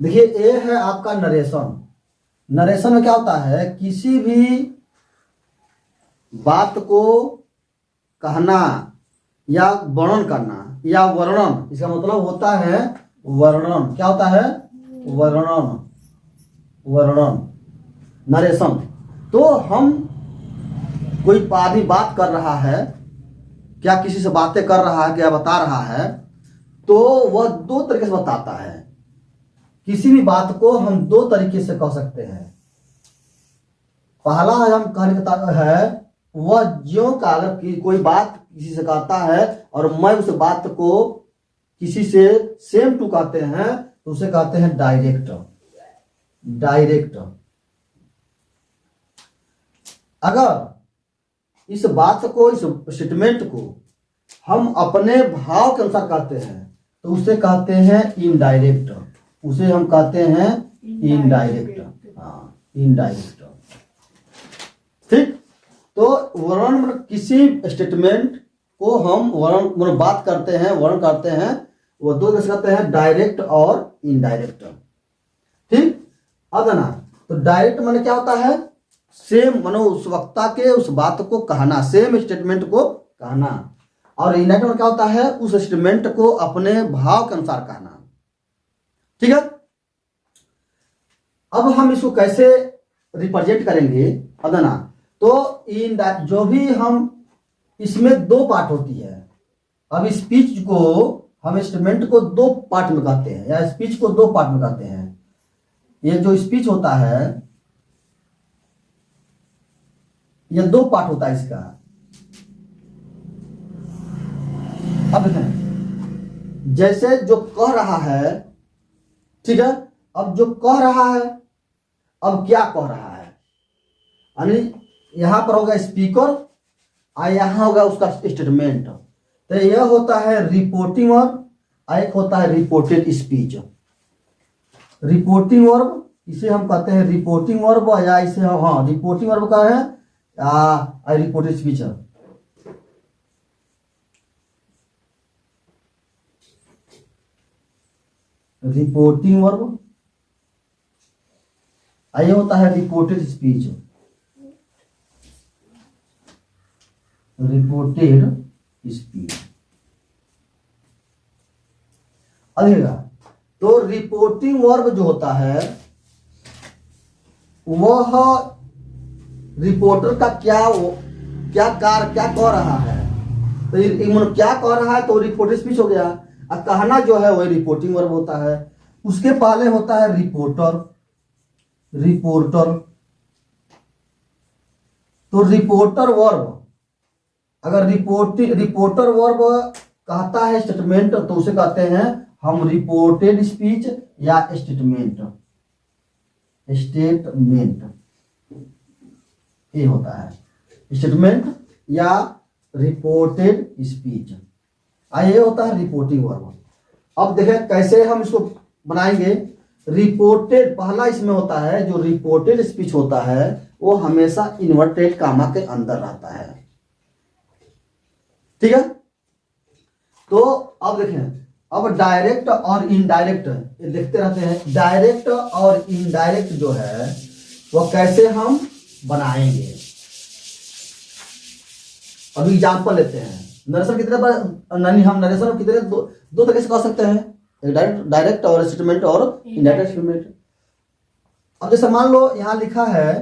देखिए ए है आपका नरेशन। नरेशन में क्या होता है, किसी भी बात को कहना या वर्णन करना या वर्णन, इसका मतलब होता है वर्णन। क्या होता है? वर्णन। वर्णन, नरेशन। तो हम कोई आदमी बात कर रहा है, क्या किसी से बातें कर रहा है, क्या बता रहा है, तो वह दो तरीके से बताता है। किसी भी बात को हम दो तरीके से कह सकते हैं। पहला हम कहने का है वह ज्यों का, अगर कोई बात किसी से कहता है और मैं उस बात को किसी से सेम टू कहते हैं तो उसे कहते हैं डायरेक्ट। डायरेक्ट। अगर इस बात को, इस स्टेटमेंट को हम अपने भाव के अनुसार कहते हैं तो उसे कहते हैं इनडायरेक्ट। उसे हम कहते हैं इनडायरेक्ट। हाँ, इनडायरेक्ट। ठीक। तो वर्णन मतलब किसी स्टेटमेंट को हम वर्णन मतलब बात करते हैं, वर्णन करते हैं, वो दो कैसे कहते हैं, डायरेक्ट और इनडायरेक्ट। ठीक। अब ना, तो डायरेक्ट माने क्या होता है, सेम मानो उस वक्ता के उस बात को कहना, सेम स्टेटमेंट को कहना। और इनडायरेक्ट में क्या होता है, उस स्टेटमेंट को अपने भाव के अनुसार कहना। ठीक है। अब हम इसको कैसे रिप्रेजेंट करेंगे, अदना, तो इन जो भी हम इसमें दो पार्ट होती है। अब स्पीच को हम स्टेटमेंट को दो पार्ट में कहते हैं, या स्पीच को दो पार्ट में कहते हैं। ये जो स्पीच होता है, ये दो पार्ट होता है इसका। अब देखें, जैसे जो कह रहा है, ठीक है, अब जो कह रहा है, अब क्या कह रहा है, यानी यहां पर होगा स्पीकर और यहां होगा उसका स्टेटमेंट। तो यह होता है रिपोर्टिंग वर्ब, एक होता है रिपोर्टेड स्पीच। रिपोर्टिंग वर्ब, इसे हम कहते हैं रिपोर्टिंग वर्ब, या इसे हाँ रिपोर्टिंग वर्ब का है रिपोर्टेड स्पीच। रिपोर्टिंग वर्ब, ये होता है रिपोर्टेड स्पीच। Reported speech. अगला, तो रिपोर्टिंग वर्ब जो होता है वह रिपोर्टर का क्या कार्य, क्या कह रहा है, तो क्या कह रहा है तो रिपोर्टेड स्पीच हो गया। और कहना जो है वही रिपोर्टिंग वर्ब होता है। उसके पहले होता है रिपोर्टर। रिपोर्टर, तो रिपोर्टर वर्ब, अगर रिपोर्टर वर्ब कहता है स्टेटमेंट तो उसे कहते हैं हम रिपोर्टेड स्पीच या स्टेटमेंट। स्टेटमेंट ये होता है, स्टेटमेंट या रिपोर्टेड स्पीच। ये होता है रिपोर्टिंग वर्ब। अब देखें कैसे हम इसको बनाएंगे। रिपोर्टेड, पहला इसमें होता है जो रिपोर्टेड स्पीच होता है वो हमेशा इन्वर्टेड कामा के अंदर रहता है। ठीक है। तो अब देखें, अब डायरेक्ट और इनडायरेक्ट ये देखते रहते हैं। डायरेक्ट और इनडायरेक्ट जो है वो कैसे हम बनाएंगे, अभी एग्जांपल लेते हैं। नरेशन कितने बार हम नरेशन कितने दो तरीके से कह सकते हैं, डायरेक्ट और स्टेटमेंट और इनडायरेक्ट स्टेटमेंट। अब जैसे मान लो यहां लिखा है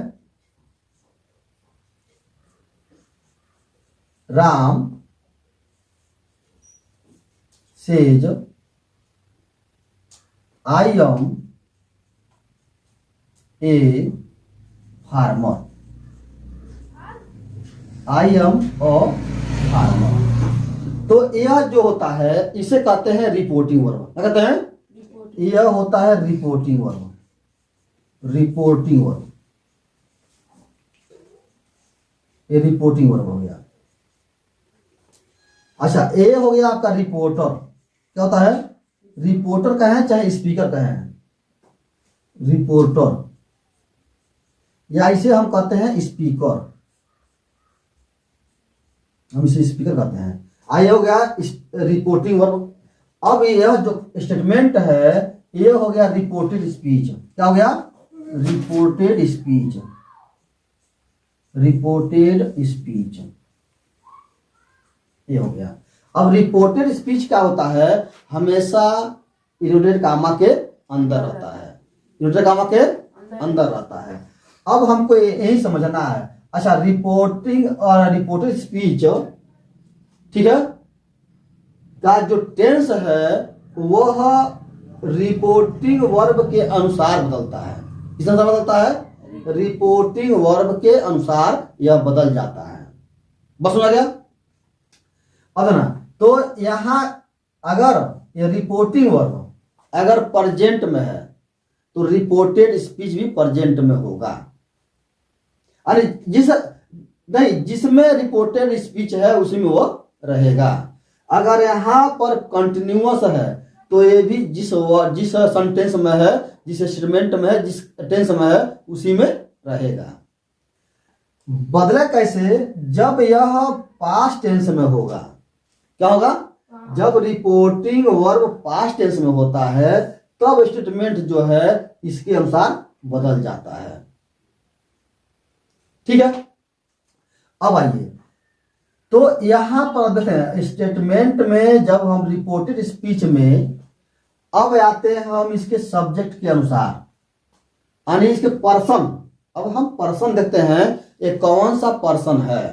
Ram says I am a farmer. I am a farmer. तो यह जो होता है इसे कहते हैं रिपोर्टिंग वर्ब। क्या कहते हैं? यह होता है रिपोर्टिंग वर्ब। रिपोर्टिंग वर्ब, ये रिपोर्टिंग वर्ब हो गया। अच्छा, ए हो गया आपका रिपोर्टर। क्या होता है? रिपोर्टर कहें चाहे स्पीकर कहें, रिपोर्टर, या इसे हम कहते हैं स्पीकर। हम इसे स्पीकर कहते हैं। आइए हो गया रिपोर्टिंग वर्ब। अब यह जो स्टेटमेंट है ये हो गया रिपोर्टेड स्पीच। क्या हो गया? Reported speech. रिपोर्टेड स्पीच ये हो गया। अब रिपोर्टेड स्पीच क्या होता है? हमेशा इन्वर्टेड कामा के अंदर रहता है, इन्वर्टेड कामा के अंदर रहता है। अब हमको यही समझना है। अच्छा, रिपोर्टिंग और रिपोर्टेड स्पीच, ठीक है, का जो टेंस है वह रिपोर्टिंग वर्ब के अनुसार बदलता है। किस अनुसार बदलता है? रिपोर्टिंग वर्ब के अनुसार यह बदल जाता है। बस सुना गया? अब ना, तो यहां अगर ये रिपोर्टिंग वर्ब अगर प्रेजेंट में है तो रिपोर्टेड स्पीच भी प्रेजेंट में होगा। अरे जिसमें रिपोर्टेड स्पीच है उसी में वो रहेगा। अगर यहां पर कंटिन्यूअस है तो ये भी जिस सेंटेंस में है, जिस स्टेटमेंट में है, जिस टेंस में है उसी में रहेगा। बदले कैसे? जब यह पास्ट टेंस में होगा। क्या होगा? जब रिपोर्टिंग वर्ब पास्ट टेंस में होता है तब स्टेटमेंट जो है इसके अनुसार बदल जाता है। ठीक है, अब आइए, तो यहां पर देखें स्टेटमेंट में जब हम रिपोर्टेड स्पीच में अब आते हैं हम इसके सब्जेक्ट के अनुसार, यानी इसके पर्सन। अब हम पर्सन देखते हैं ये कौन सा पर्सन है।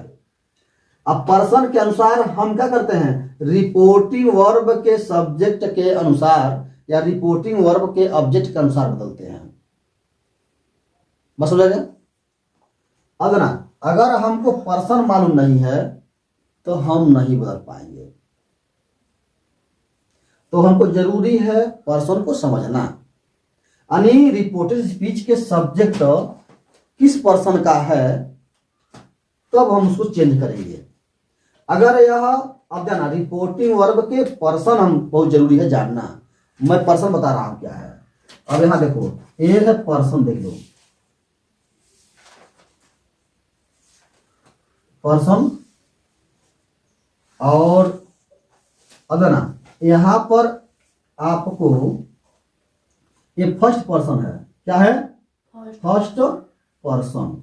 अब पर्सन के अनुसार हम क्या करते हैं? रिपोर्टिंग वर्ब के सब्जेक्ट के अनुसार या रिपोर्टिंग वर्ब के ऑब्जेक्ट के अनुसार बदलते हैं। बस हो जाएगा। अगर अगर हमको पर्सन मालूम नहीं है तो हम नहीं बदल पाएंगे। तो हमको जरूरी है पर्सन को समझना, यानी रिपोर्टेड स्पीच के सब्जेक्ट किस पर्सन का है तब हम उसको चेंज करेंगे। अगर यह अब जाना रिपोर्टिंग वर्ब के पर्सन हम बहुत जरूरी है जानना। मैं पर्सन बता रहा हूं क्या है। अब यहां देखो, ये है पर्सन, देख लो पर्सन। और अब ना यहां पर आपको ये फर्स्ट पर्सन है। क्या है? First person.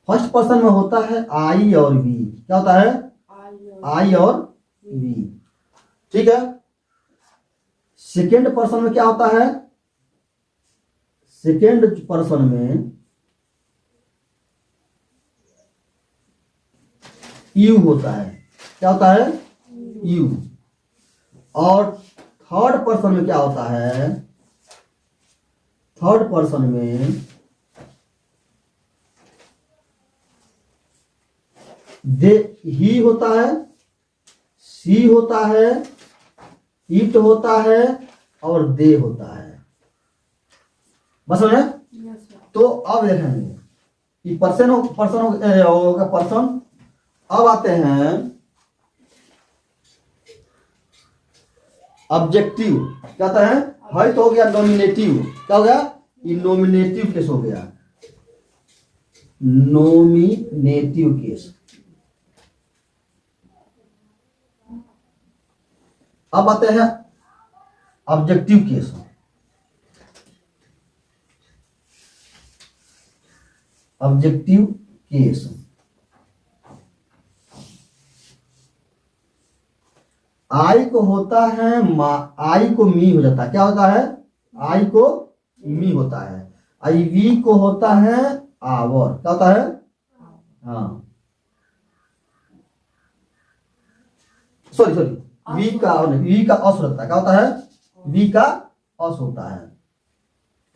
फर्स्ट पर्सन में होता है आई और वी। क्या होता है? आई और वी। ठीक है। सेकेंड पर्सन में क्या होता है? सेकेंड पर्सन में यू होता है। क्या होता है? यू। और थर्ड पर्सन में क्या होता है? थर्ड पर्सन में दे ही होता है, सी होता है, इट होता है और दे होता है। बस हो गया? तो अब देखेंगे कि पर्सन होगा पर्सन। अब आते हैं ऑब्जेक्टिव। क्या होता है? है तो हो गया नॉमिनेटिव। क्या हो गया? ये नॉमिनेटिव केस हो गया। Nominative case. अब आते हैं objective case. Objective case I को होता है आई को मी हो जाता है। क्या होता है? आई को मी होता है। आई वी को होता है आवर। क्या होता है? हाँ, सॉरी वी का अस होता है। क्या होता है? वी का अस होता है।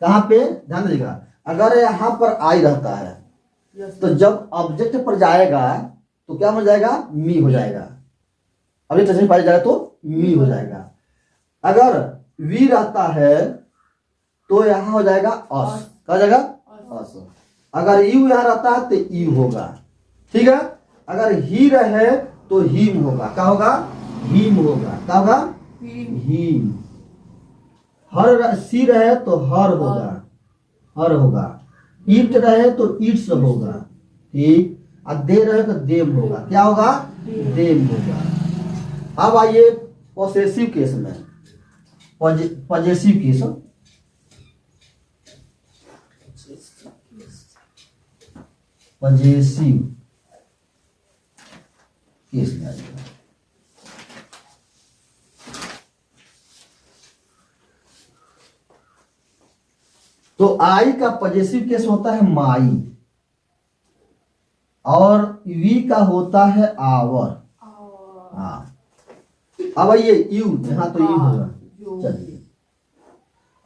कहां पे ध्यान दीजिएगा, अगर यहां पर आई रहता है तो जब ऑब्जेक्ट पर जाएगा तो क्या हो जाएगा? मी हो जाएगा। अभी तस्वीर पाई जाए तो मी हो जाएगा। अगर वी रहता है तो यहां हो जाएगा अस। क्या हो जाएगा? अस। अगर यू यहां रहता है तो यू होगा। ठीक है। अगर ही रहे तो हिम होगा। क्या होगा? हिम होगा। क्या होगा? हिम। हर सी रहे तो हर होगा। हर होगा। इट रहे तो इट्स होगा। ठीक। और दे रहे तो देम होगा। क्या होगा? देम होगा। अब आइए पॉसेसिव केस में, पॉजेसिव केस, पॉजेसिव केस में आ जाएगा। तो आई का पॉजेसिव केस होता है माई, और वी का होता है आवर। हाँ, अब ये यू, यहां तो यू होगा, चलिए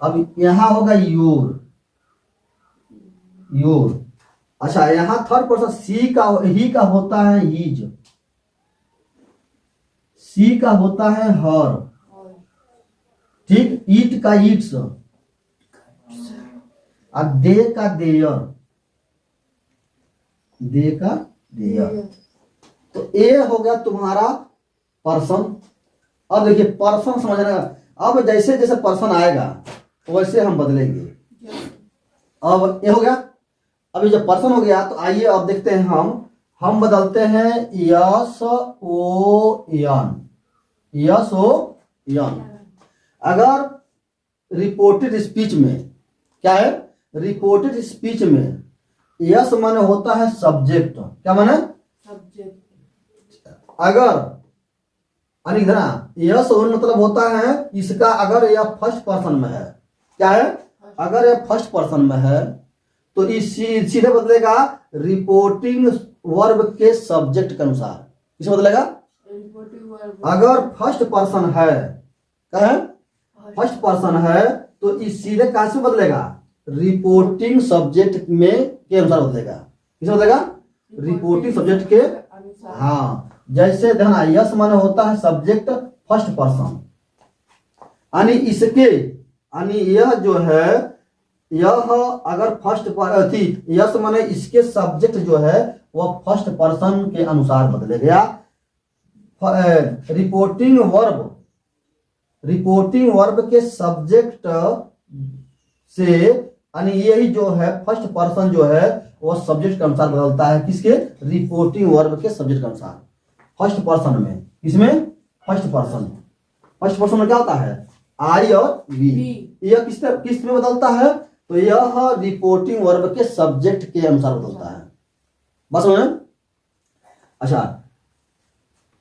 अब यहां होगा योर, योर। अच्छा, यहां थर्ड पर्सन सी का, ही का होता है हीज, सी का होता है हर, ठीक, ईट का ईट्स, और दे का देयर, दे का देयर। तो ए हो गया तुम्हारा पर्सन। अब देखिए पर्सन समझना, अब जैसे जैसे पर्सन आएगा वैसे हम बदलेंगे। अब ये हो गया, अभी जब पर्सन हो गया तो आइए अब देखते हैं हम बदलते हैं यस ओ यन, यस ओ यन। अगर रिपोर्टेड स्पीच में क्या है, रिपोर्टेड स्पीच में यस माने होता है सब्जेक्ट, क्या माने सब्जेक्ट। अगर यस मतलब होता है इसका, अगर यह फर्स्ट पर्सन में है, क्या है, अगर यह फर्स्ट पर्सन में है तो इस सीधे बदलेगा रिपोर्टिंग वर्ब के सब्जेक्ट के अनुसार। किस बदलेगा, अगर फर्स्ट पर्सन है, क्या है, फर्स्ट पर्सन है तो इस सीधे कहां से बदलेगा, रिपोर्टिंग सब्जेक्ट में के अनुसार बदलेगा। किस बदलेगा, रिपोर्टिंग सब्जेक्ट के, हाँ, जैसे ध्यान, यस माने होता है सब्जेक्ट फर्स्ट पर्सन, यानी इसके, यानी यह जो है, यह अगर फर्स्ट थी, यस माने इसके सब्जेक्ट जो है वह फर्स्ट पर्सन के अनुसार बदले गया। रिपोर्टिंग वर्ब, रिपोर्टिंग वर्ब के सब्जेक्ट से, यानी यही जो है फर्स्ट पर्सन जो है वह सब्जेक्ट के अनुसार बदलता है। किसके, रिपोर्टिंग वर्ब के सब्जेक्ट के अनुसार, फर्स्ट पर्सन में। इसमें फर्स्ट पर्सन, फर्स्ट पर्सन में क्या होता है, आई और वी। यह किस में बदलता है, तो यह रिपोर्टिंग वर्ब के सब्जेक्ट के अनुसार बदलता है। बस में, अच्छा,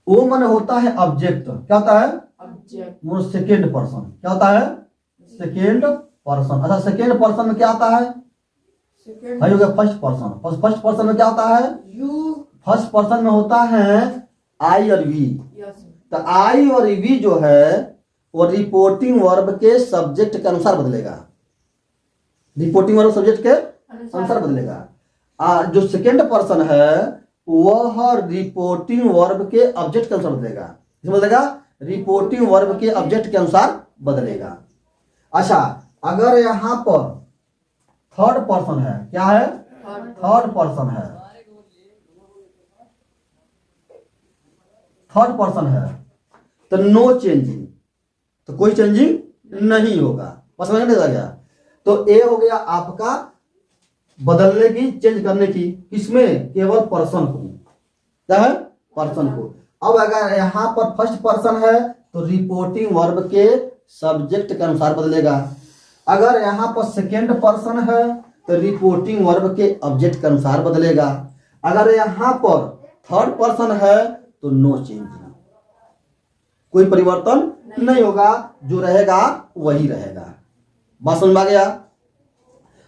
वो मन होता है ऑब्जेक्ट, क्या होता है, ऑब्जेक्ट, सेकेंड पर्सन, क्या होता है, सेकेंड पर्सन। अच्छा, सेकेंड पर्सन में क्या आता है, हो गया फर्स्ट पर्सन। फर्स्ट पर्सन में क्या होता है, यू। फर्स्ट पर्सन में होता है आई और वी। तो आई और वी जो है वो रिपोर्टिंग वर्ब के सब्जेक्ट के अनुसार बदलेगा, रिपोर्टिंग वर्ब सब्जेक्ट के अनुसार बदलेगा। जो सेकेंड पर्सन है वह रिपोर्टिंग वर्ब के ऑब्जेक्ट के अनुसार बदलेगा। किस बदलेगा, रिपोर्टिंग वर्ब के ऑब्जेक्ट के अनुसार बदलेगा। अच्छा, अगर यहां पर थर्ड पर्सन है, क्या है, थर्ड पर्सन है, थर्ड पर्सन है, तो नो चेंजिंग, तो कोई चेंजिंग नहीं होगा। बस समझ में आ गया। तो ए हो गया आपका बदलने की, चेंज करने की, किसमें, केवल पर्सन को, क्या है, पर्सन को। अब अगर यहां पर फर्स्ट पर्सन है तो रिपोर्टिंग वर्ब के सब्जेक्ट के अनुसार बदलेगा। अगर यहां पर सेकेंड पर्सन है तो रिपोर्टिंग वर्ब के ऑब्जेक्ट के अनुसार बदलेगा। अगर यहां पर थर्ड पर्सन है तो नो चेंजिंग, कोई परिवर्तन नहीं होगा, जो रहेगा वही रहेगा। बात समझ में आ गया।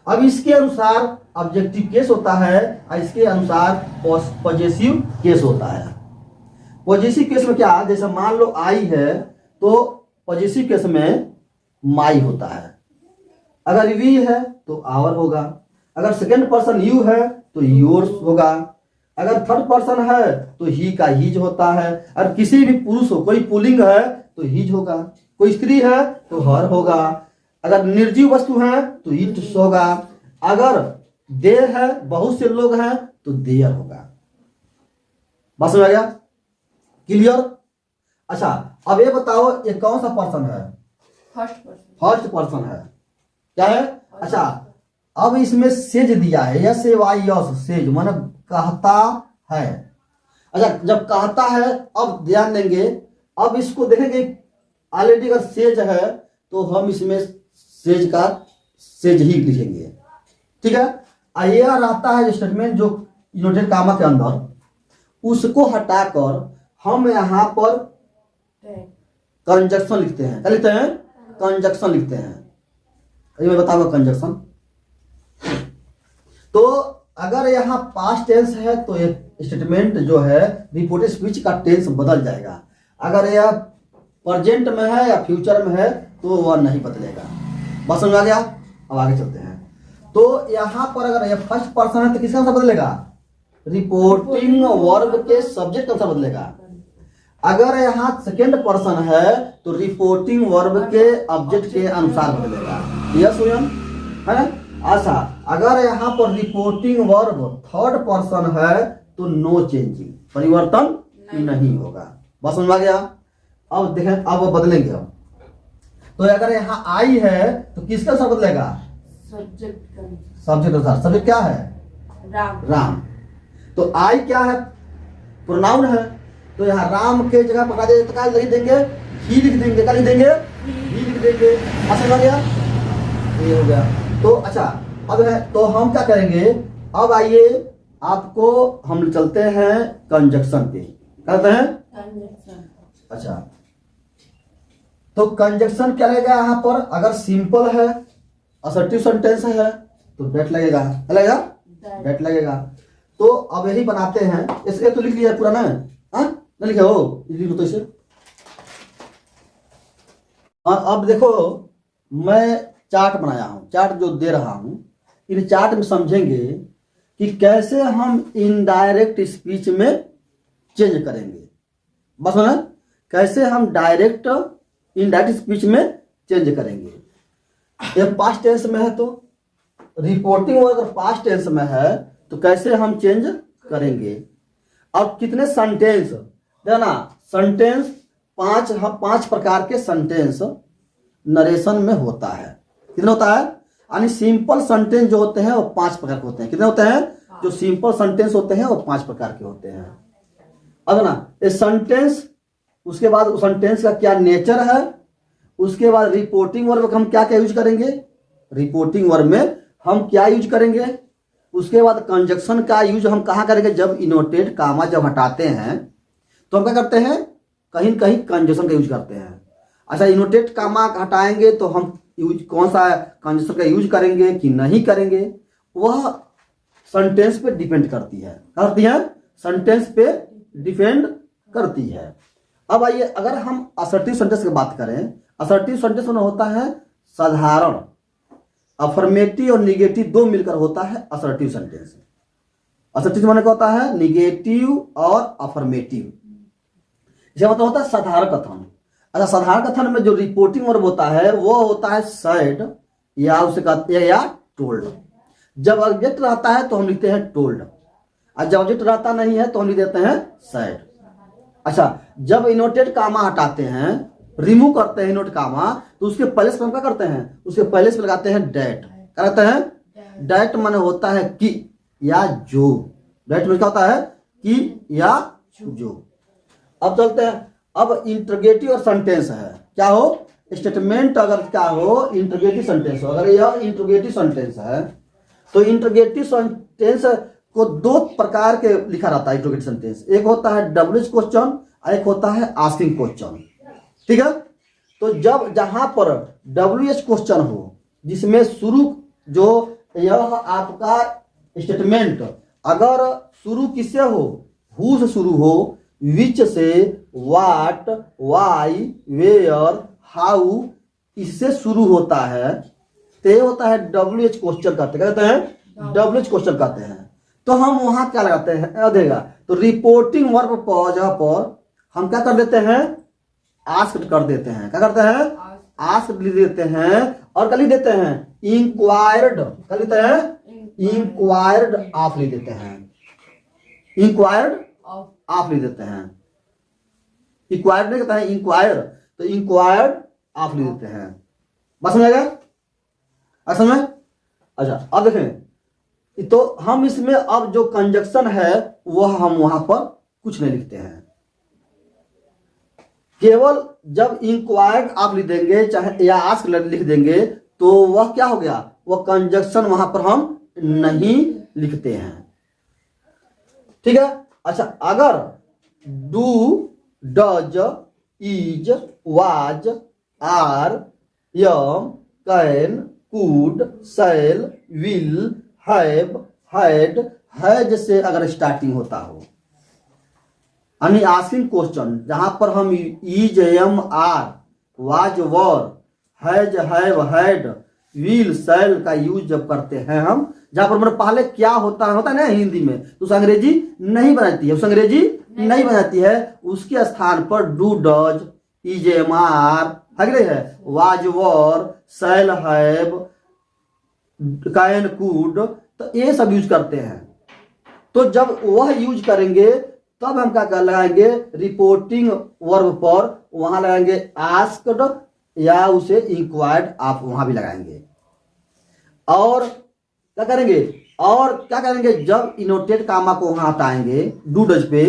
अब इसके अनुसार ऑब्जेक्टिव केस होता है और इसके अनुसार पॉजेसिव केस होता है। पॉजेसिव केस में क्या, जैसे मान लो आई है तो पॉजेसिव केस में माई होता है। अगर वी है तो आवर होगा। अगर सेकेंड पर्सन यू है तो योर्स होगा। अगर थर्ड पर्सन है तो ही का हीज होता है। अगर किसी भी पुरुष हो, कोई पुल्लिंग है तो हीज होगा, कोई स्त्री है तो हर होगा। अगर निर्जीव वस्तु है तो इट्स होगा। अगर दे है, बहुत से लोग हैं तो देयर होगा। बात समझ आ गया, क्लियर। अच्छा, अब ये बताओ ये कौन सा पर्सन है, फर्स्ट पर्सन है, क्या है। अच्छा, अब इसमें सेज दिया है, यस से वाई यस, सेज माने कहता है। अच्छा, जब कहता है अब ध्यान देंगे, अब इसको देखेंगे ऑलरेडी अगर सेज है तो हम इसमें सेज का सेज ही लिखेंगे, ठीक है। यह रहता है स्टेटमेंट जो इन्वर्टेड कामा के अंदर, उसको हटाकर हम यहाँ पर कंजक्शन लिखते हैं। क्या लिखते हैं? कंजक्शन लिखते हैं। ये मैं बताऊंगा कंजक्शन। तो अगर यहाँ पास्ट टेंस है तो ये स्टेटमेंट जो है रिपोर्टेड स्पीच का टेंस बदल जाएगा। अगर यह प्रेजेंट में है या फ्यूचर में है तो वह नहीं बदलेगा। बस समझ आ गया? अब आगे चलते हैं। तो यहाँ पर अगर यह फर्स्ट पर्सन है तो किसका अनुसार बदलेगा? रिपोर्टिंग वर्ब के सब्जेक्ट अनुसार बदलेगा। अगर यहाँ सेकेंड पर्सन है तो रिपोर्टिंग वर्ब के ऑब्जेक्ट के अनुसार बदलेगा। यस स्वयं है ना? अच्छा, अगर यहाँ पर रिपोर्टिंग वर्ब थर्ड पर्सन है तो नो चेंजिंग, परिवर्तन नहीं होगा। बस समझ आ गया? अब देखें, अब वो बदलेंगे हम। तो अगर यहाँ आई है तो किसका अनुसार बदलेगा? सब्जेक्ट अनुसार। सब्जेक्ट क्या है? राम। तो आई क्या है? प्रोनाउन है। तो यहाँ राम के जगह पर क्या लिख देंगे? ही लिख देंगे। क्या लिख देंगे? ही लिख देंगे। समझ आ गया? ये हो गया। तो अच्छा, अब है तो हम क्या करेंगे? अब आइए आपको हम चलते हैं कंजक्शन पे। क्या कहते हैं? कंजक्शन। अच्छा, तो कंजक्शन क्या लगेगा यहाँ पर? अगर सिंपल है, असर्टिव सेंटेंस है तो डेट लगेगा। क्या लगेगा? डेट लगेगा। तो अब यही बनाते हैं। इसके तो लिख लिया पूरा ना? हाँ, नहीं लिखे हो? लिख लो तो इसे। अब देखो, मैं चार्ट बनाया हूं, चार्ट जो दे रहा हूं, इन चार्ट में समझेंगे कि कैसे हम इनडायरेक्ट स्पीच में चेंज करेंगे। बस ना, कैसे हम डायरेक्ट इनडायरेक्ट स्पीच में चेंज करेंगे। ये पास्ट टेंस में है तो रिपोर्टिंग अगर पास्ट टेंस में है तो कैसे हम चेंज करेंगे। अब कितने सेंटेंस देखना, सेंटेंस पांच प्रकार के सेंटेंस नरेशन में होता है। कितना होता है? यानी सिंपल सेंटेंस जो होते हैं वो 5 प्रकार के होते हैं। कितने होते हैं? जो सिंपल सेंटेंस होते हैं वो 5 प्रकार के होते हैं। अब ना ये सेंटेंस, उसके बाद उस सेंटेंस का क्या नेचर है, उसके बाद रिपोर्टिंग वर्ब हम क्या क्या यूज करेंगे, रिपोर्टिंग वर्ब में हम क्या यूज करेंगे, उसके बाद कंजक्शन का यूज हम कहाँ करेंगे? जब इनवर्टेड कामा जब हटाते हैं तो हम क्या करते हैं? कहीं कहीं कंजक्शन का यूज करते हैं। अच्छा, इनवर्टेड कामा हटाएंगे तो हम यूज कौन सा कंजक्शन का यूज करेंगे कि नहीं करेंगे, वह सेंटेंस पे डिपेंड करती है। करती है, सेंटेंस पे डिपेंड करती है। अब आइए, अगर हम असर्टिव सेंटेंस की बात करें, असर्टिव सेंटेंस में होता है साधारण, अफर्मेटिव और निगेटिव दो मिलकर होता है असर्टिव सेंटेंस। असर्टिव माने क्या होता है? निगेटिव और अफर्मेटिव। इसका मतलब होता है साधारण कथन। अच्छा, साधारण कथन में जो रिपोर्टिंग वर्ब होता है वो होता है सेड या उसे कहते हैं या टोल्ड। जब ऑब्जेक्ट रहता है तो हम लिखते हैं टोल्ड, और जब ऑब्जेक्ट रहता नहीं है तो हम लिख देते हैं सेड। अच्छा, जब इनवर्टेड कामा हटाते हैं, रिमूव करते हैं इनवर्टेड कामा, तो उसके पहले से हम क्या करते हैं? उसके पहले से लगाते हैं डेट। क्या कहते हैं? डेट माने होता है कि या जो। डेट में क्या होता है? कि या जो। अब चलते हैं, अब इंटरोगेटिव और सेंटेंस है। क्या हो? स्टेटमेंट अगर क्या हो? इंटरोगेटिव सेंटेंस हो। अगर यह इंटरोगेटिव सेंटेंस है तो इंटरोगेटिव सेंटेंस को 2 प्रकार के लिखा रहता है। इंटरोगेटिव सेंटेंस एक होता है डब्ल्यूएच क्वेश्चन, एक होता है आस्किंग क्वेश्चन। ठीक है? तो जब जहां पर डब्ल्यूएच क्वेश्चन हो, जिसमें शुरू जो यह आपका स्टेटमेंट अगर शुरू किससे हो? हु से शुरू हो, विच से, व्हाट, वाई, वेयर, हाउ, इससे शुरू होता है तो ये होता है डब्ल्यूएच क्वेश्चन कहते हैं। डब्ल्यूएच क्वेश्चन कहते हैं। तो हम वहां क्या लगाते हैं? देगा तो रिपोर्टिंग वर्ब पर जगह पर हम क्या कर देते हैं? आस्क्ड कर देते हैं। क्या करते हैं? आस्क्ड लिख देते हैं। और क्या लिख देते हैं? इंक्वायर्ड। क्या लिखते हैं? इंक्वायर्ड ऑफ लिख देते हैं। इंक्वायर्ड ऑफ लिख देते हैं। इंक्वायर्ड नहीं कहता है इंक्वायर, तो इंक्वायर्ड ऑफ लिख देते हैं। बस समझ आएगा? असम में? अच्छा, अब देखें, तो हम इसमें अब जो कंजक्शन है वह हम वहां पर कुछ नहीं लिखते हैं। केवल जब इंक्वायर्ड आप लिख देंगे चाहे या आस्क लिख देंगे तो वह क्या हो गया, वह कंजक्शन वहां पर हम नहीं लिखते हैं। ठीक है। अच्छा, अगर do, does, is, was, are, am, can, could, shall, will, have, had, has से अगर स्टार्टिंग होता हो, यानी आस्किंग क्वेश्चन जहां पर हम is, am, are, was, were, has, have, had, will, shall का यूज जब करते हैं हम, जहां पर मतलब पहले क्या होता है ना हिंदी में, तो उस अंग्रेजी नहीं बनाती है, उस अंग्रेजी नहीं बनाती है, उसके स्थान पर do, does, is, am, are है, was, were, shall, have, can, could, तो ये सब यूज करते हैं। तो जब वह यूज करेंगे तब हम क्या कर लगाएंगे, रिपोर्टिंग वर्ब पर वहां लगाएंगे आस्क्ड या उसे इंक्वायर्ड आप वहां भी लगाएंगे। और क्या करेंगे, जब इनोटेड कामा को वहां हटाएंगे डू डज पे,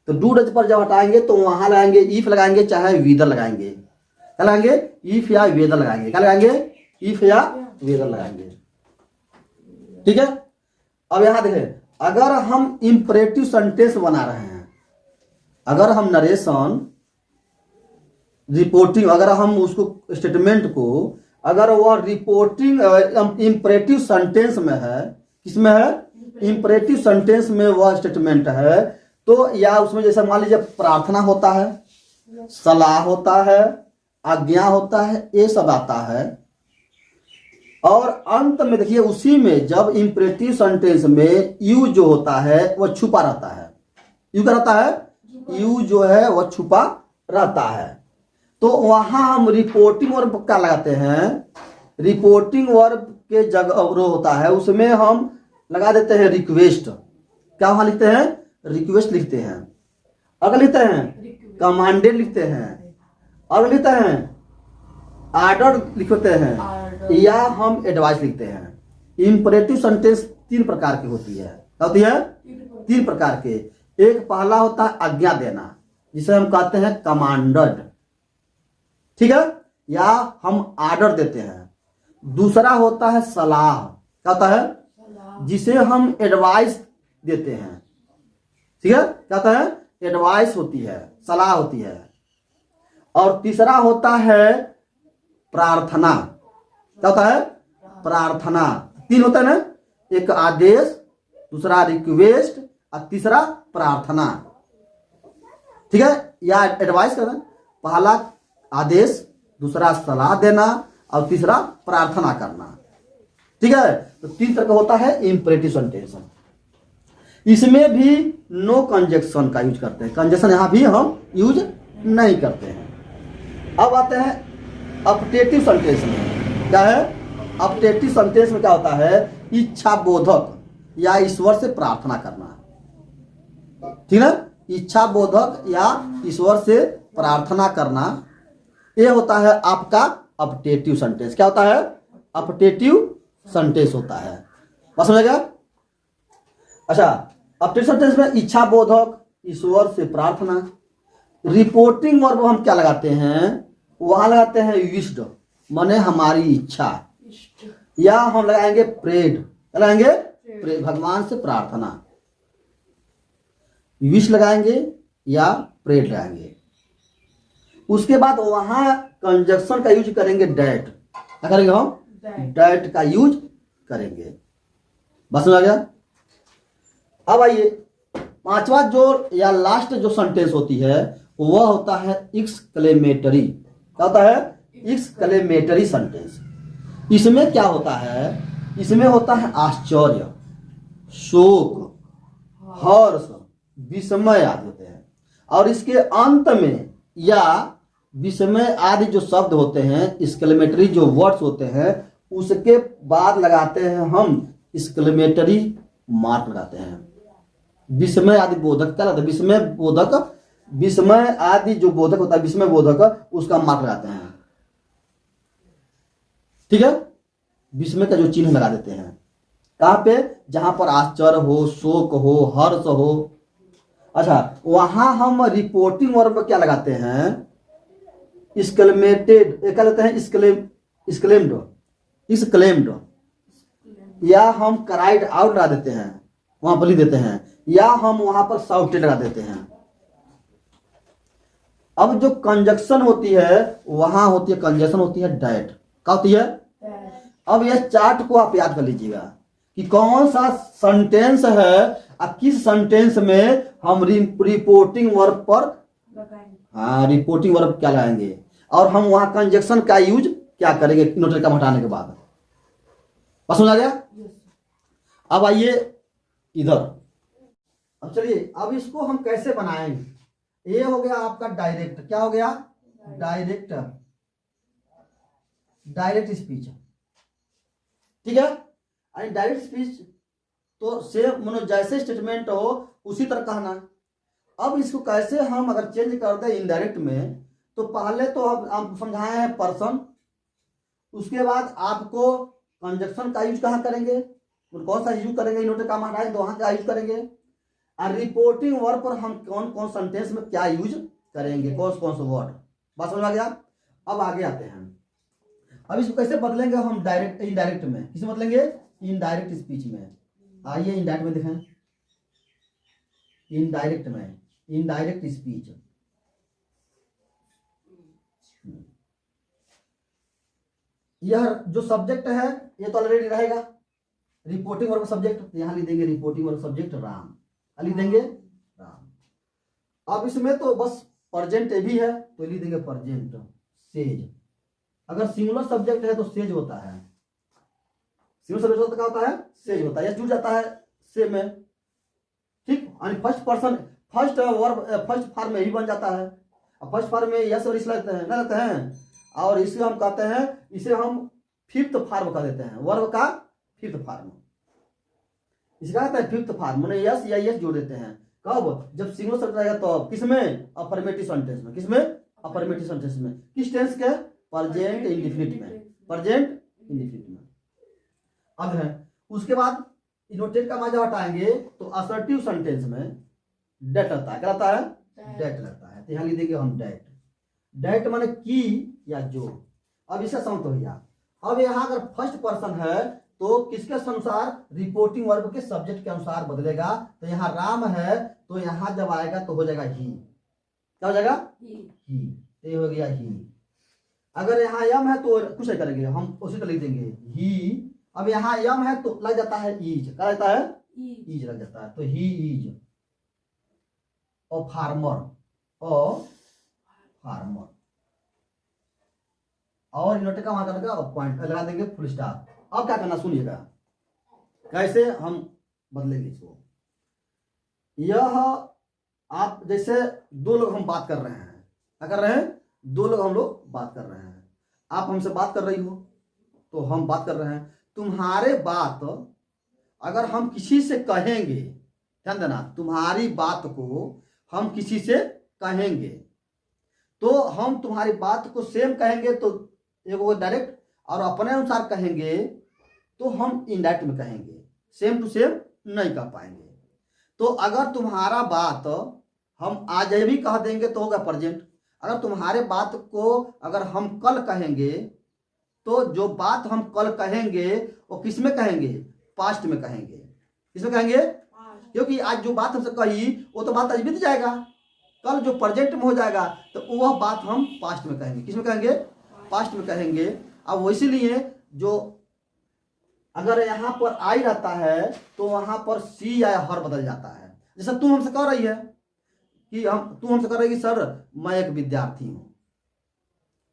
तो डू डज पर जब हटाएंगे तो वहां लगाएंगे इफ लगाएंगे चाहे वेदर लगाएंगे। क्या लगाएंगे, इफ या वेदर लगाएंगे। क्या लगाएंगे, इफ या वेदर लगाएंगे। ठीक है। अब यहां देखें, अगर हम इंपरेटिव सेंटेंस बना रहे हैं, अगर हम नरेशन रिपोर्टिंग, अगर हम उसको स्टेटमेंट को, अगर वह रिपोर्टिंग इंपरेटिव सेंटेंस में है, किसमें है, इंपरेटिव सेंटेंस में वह स्टेटमेंट है, तो या उसमें जैसे मान लीजिए प्रार्थना होता है, सलाह होता है, आज्ञा होता है, ये सब आता है। और अंत में देखिए उसी में जब इंपरेटिव सेंटेंस में यू जो होता है वह छुपा रहता है, यू क्या रहता है, यू जो है वह छुपा रहता है, तो वहां हम रिपोर्टिंग वर्ब क्या लगाते हैं, रिपोर्टिंग वर्ब के जगह जो होता है उसमें हम लगा देते हैं रिक्वेस्ट। क्या वहां लिखते हैं, रिक्वेस्ट लिखते हैं। अगर लिखते हैं कमांडेड लिखते हैं, अगर लिखते हैं ऑर्डर लिखते हैं, या हम एडवाइस लिखते हैं। इंपरेटिव सेंटेंस तीन प्रकार की होती है। क्या होती है, तीन प्रकार के। एक पहला होता है आज्ञा देना, जिसे हम कहते हैं कमांडेड, ठीक है, या हम ऑर्डर देते हैं। दूसरा होता है सलाह, क्या होता है, जिसे हम एडवाइस देते हैं। ठीक है, क्या होता है, एडवाइस होती है, सलाह होती है। और तीसरा होता है प्रार्थना। क्या होता है, प्रार्थना। तीन होता है ना, एक आदेश, दूसरा रिक्वेस्ट और तीसरा प्रार्थना। ठीक है, या एडवाइस करना, पहला आदेश, दूसरा सलाह देना और तीसरा प्रार्थना करना। ठीक है, तो तीन तरह का होता है इंपरेटिव सेंटेंस। इसमें भी नो कंजक्शन का यूज करते हैं, कंजक्शन यहां भी हम यूज नहीं करते हैं। अब आते हैं अपटेटिव सेंटेंस में। क्या है, अपटेटिव सेंटेंस में क्या होता है, इच्छा बोधक या ईश्वर से प्रार्थना करना। ठीक है, इच्छा बोधक या ईश्वर से प्रार्थना करना, यह होता है आपका अपटेटिव सेंटेंस। क्या होता है, अपटेटिव सेंटेंस होता है। बस समझ गया। अच्छा, अपटेटिव सेंटेंस में इच्छा बोधक, ईश्वर से प्रार्थना। रिपोर्टिंग वर्ब हम क्या लगाते हैं, वहां लगाते हैं विश्ड, माने हमारी इच्छा, या हम लगाएंगे प्रेड। क्या लगाएंगे, प्रेड, भगवान से प्रार्थना। विश लगाएंगे या प्रेड लगाएंगे। उसके बाद वहां कंजक्शन का यूज करेंगे डैट। क्या करेंगे हम, डैट का यूज करेंगे। बस समझ आ गया। अब आइए पांचवा जो या लास्ट जो सेंटेंस होती है वह होता है एक्सक्लेमेटरी। क्या होता है, एक्सक्लेमेटरी सेंटेंस। इसमें क्या होता है, इसमें होता है आश्चर्य, शोक, हर्ष, विस्मय आदि होते हैं। और इसके अंत में या विस्मय आदि जो शब्द होते हैं, एक्सक्लेमेटरी जो वर्ड्स होते हैं, उसके बाद लगाते हैं हम एक्सक्लेमेटरी मार्क लगाते हैं। विस्मय आदि बोधक क्या लगता है, विस्मय बोधक, विस्मय आदि जो बोधक होता है, विस्मय बोधक, उसका मार्क लगाते हैं। ठीक है, विस्मय का जो चिन्ह लगा देते हैं। कहां पे, जहां पर आश्चर्य हो, शोक हो, हर्ष हो, अच्छा, वहां हम रिपोर्टिंग वर्ब क्या लगाते हैं? इसक्लेमेटेड, क्या लगता है? इसक्लेम्ड, इसक्लेम्ड, या हम क्राइड आउट लगा देते हैं, वहां पर लिख देते हैं, या हम वहां पर शाउटेड लगा देते हैं। अब जो कंजक्शन होती है वहां होती है, कंजक्शन होती है डैट। क्या होती है? अब यह चार्ट को आप याद कर लीजिएगा कि कौन सा सेंटेंस है और किस सेंटेंस में हम रिपोर्टिंग वर्ब पर, हाँ, रिपोर्टिंग वर्ब क्या लगाएंगे, और हम वहां कंजक्शन का यूज क्या करेंगे इनवर्टेड कॉमा हटाने के बाद। बस समझ आ गया? अब आइए इधर। अब चलिए, अब इसको हम कैसे बनाएंगे? ये हो गया आपका डायरेक्ट, क्या हो गया? डायरेक्ट, डायरेक्ट स्पीच, ठीक है। अरे डायरेक्ट स्पीच तो सेम मतलब जैसे स्टेटमेंट हो उसी तरह कहना। अब इसको कैसे हम अगर चेंज कर दें इनडायरेक्ट में, तो पहले तो अब हम समझाए हैं पर्सन, उसके बाद आपको कंजक्शन का यूज कहाँ करेंगे, कौन सा यूज करेंगे, इनवर्टेड कॉमा हटाएंगे तो वहां क्या यूज करेंगे, और रिपोर्टिंग वर्ब पर हम कौन कौन सेंटेंस में क्या यूज करेंगे, कौन कौन से वर्ड। बात समझ आ गया? अब आगे आते हैं। अब इसको कैसे बदलेंगे हम डायरेक्ट इनडायरेक्ट में, किसे बदलेंगे? इनडायरेक्ट स्पीच में। आइए इनडायरेक्ट में देखें, इनडायरेक्ट में, इनडायरेक्ट स्पीच। यह जो सब्जेक्ट है ये तो ऑलरेडी रहेगा, रिपोर्टिंग वर्ब सब्जेक्ट, यहां लिख देंगे रिपोर्टिंग वर्ब सब्जेक्ट राम, लिख देंगे राम। अब इसमें तो बस प्रेजेंट भी है तो लिख देंगे प्रेजेंट सेज। अगर सिंगुलर सब्जेक्ट है तो सेज होता है, सिंगुलर सब्जेक्ट होता क्या होता है? सेज होता है, या जुड़ जाता है से में, ठीक। यानी first person, first verb, first form में ही बन जाता है। अब फर्स्ट फॉर्म में यस और इस लगते हैं, ना लगते हैं, और इसे हम कहते हैं, इसे हम फिफ्थ फॉर्म कह देते हैं, वर्ब का फिफ्थ फॉर्म, इसका कहता है फिफ्थ फॉर्म, मैंने यस या यस जोड़ देते हैं। कब? जब सिंगुलर सब्जेक्ट रहेगा तो किसमें? अफर्मेटिव सेंटेंस में। किसमें? अफर्मेटिव सेंटेंस में। किस टेंस के? प्रेजेंट इंडेफिनिट में, प्रेजेंट इंडेफिनिट में। अब है उसके बाद इनवर्टेड कॉमा जब हटाएंगे तो असर्टिव सेंटेंस में डेट लगता है, क्या लगता है? डेट लगता है। तो यहां लिख देंगे हम डेट, डेट माने की या जो। अब इसका समझ हो गया। अब यहां अगर फर्स्ट पर्सन है तो किसके अनुसार? रिपोर्टिंग वर्ब के सब्जेक्ट के अनुसार बदलेगा। तो यहाँ राम है तो यहां जब आएगा तो हो जाएगा ही, क्या हो जाएगा? ही। तो ये हो गया ही। अगर यहाँ यम है तो कुछ नहीं करेंगे, हम उसी को लिख देंगे ही। अब यहाँ यम है तो लग जाता है ईज, क्या लगता है? ईज लग जाता है, तो he is a farmer, a farmer. और इनवर्टेड कॉमा हटा पॉइंट लगा देंगे, फुल स्टॉप। अब क्या करना सुनिएगा, कैसे हम बदलेंगे इसको। यह आप जैसे दो लोग हम बात कर रहे हैं, क्या कर रहे हैं? दो लोग हम लोग बात कर रहे हैं। आप हमसे बात कर रही हो तो हम बात कर रहे हैं। तुम्हारे बात अगर हम किसी से कहेंगे, ध्यान देना, तुम्हारी बात को हम किसी से कहेंगे तो हम तुम्हारी बात को सेम कहेंगे तो एक वो डायरेक्ट, और अपने अनुसार कहेंगे तो हम इनडायरेक्ट में कहेंगे, सेम टू सेम नहीं कह पाएंगे। तो अगर तुम्हारा बात हम आज भी कह देंगे तो होगा प्रेजेंट। अगर तुम्हारे बात को अगर हम कल कहेंगे तो जो बात हम कल कहेंगे वो किस में कहेंगे? पास्ट में कहेंगे। किस में कहेंगे? क्योंकि आज जो बात हमसे कही वो तो बात आज बीत जाएगा, कल जो प्रेजेंट में हो जाएगा तो वह बात हम पास्ट में कहेंगे। किस में कहेंगे? पास्ट में कहेंगे। अब वो इसीलिए जो अगर यहाँ पर आई रहता है तो वहां पर सी या हर बदल जाता है। जैसा तू हमसे कह रही है कि तू हमसे कह रही है कि सर मैं एक विद्यार्थी हूं,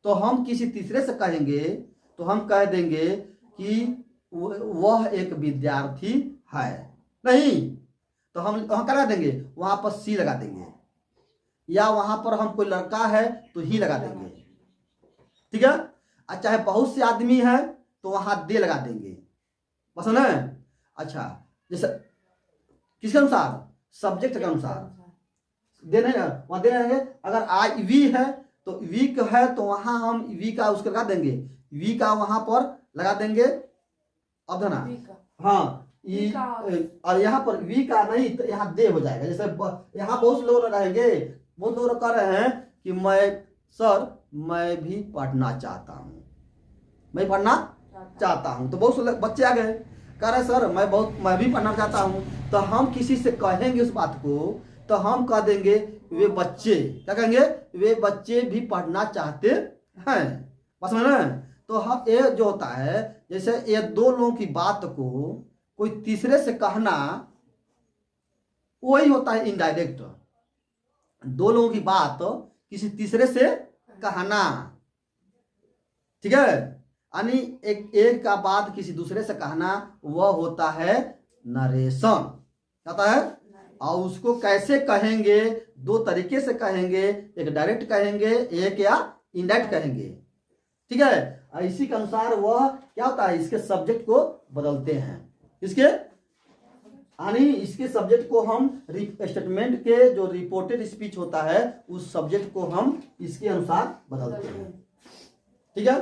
तो हम किसी तीसरे से कहेंगे तो हम कह देंगे कि वह एक विद्यार्थी है, नहीं तो हम वहां क्या लगा देंगे? वहां पर सी लगा देंगे, या वहां पर हम कोई लड़का है तो ही लगा देंगे, ठीक है। चाहे बहुत से आदमी है तो वहां दे लगा देंगे, बस ना। अच्छा, जैसे किसके अनुसार? सब्जेक्ट के अनुसार दे नहीं, वहां दे रहेंगे। अगर आई वी है तो वीक है तो वहां हम वी का उसके लगा देंगे, वी का वहां पर लगा देंगे। अब ना, हाँ, ई और यहाँ पर वी का नहीं तो यहाँ दे हो जाएगा। जैसे यहाँ बहुत लोग रहेंगे, बहुत लोग कह रहे हैं कि मैं भी पढ़ना चाहता हूँ, मैं पढ़ना चाहता हूँ। तो बहुत से बच्चे आ गए कह रहे सर मैं भी पढ़ना चाहता हूँ। तो हम किसी से कहेंगे उस बात को तो हम कह देंगे वे बच्चे, क्या कहेंगे, वे बच्चे भी पढ़ना चाहते हैं। बस में ना, तो हम ये जो होता है, जैसे ये दो लोगों की बात को कोई तीसरे से कहना, वही होता है इनडायरेक्ट। दो लोगों की बात किसी तीसरे से कहना, ठीक है, यानी एक का बात किसी दूसरे से कहना, वह होता है नरेशन, कहता है। और उसको कैसे कहेंगे, दो तरीके से कहेंगे, एक डायरेक्ट कहेंगे, एक या इनडायरेक्ट कहेंगे, ठीक है। इसी के अनुसार वह क्या होता है, इसके सब्जेक्ट को बदलते हैं। इसके यानी इसके सब्जेक्ट को हम स्टेटमेंट के जो रिपोर्टेड स्पीच होता है उस सब्जेक्ट को हम इसके अनुसार बदलते हैं, ठीक है।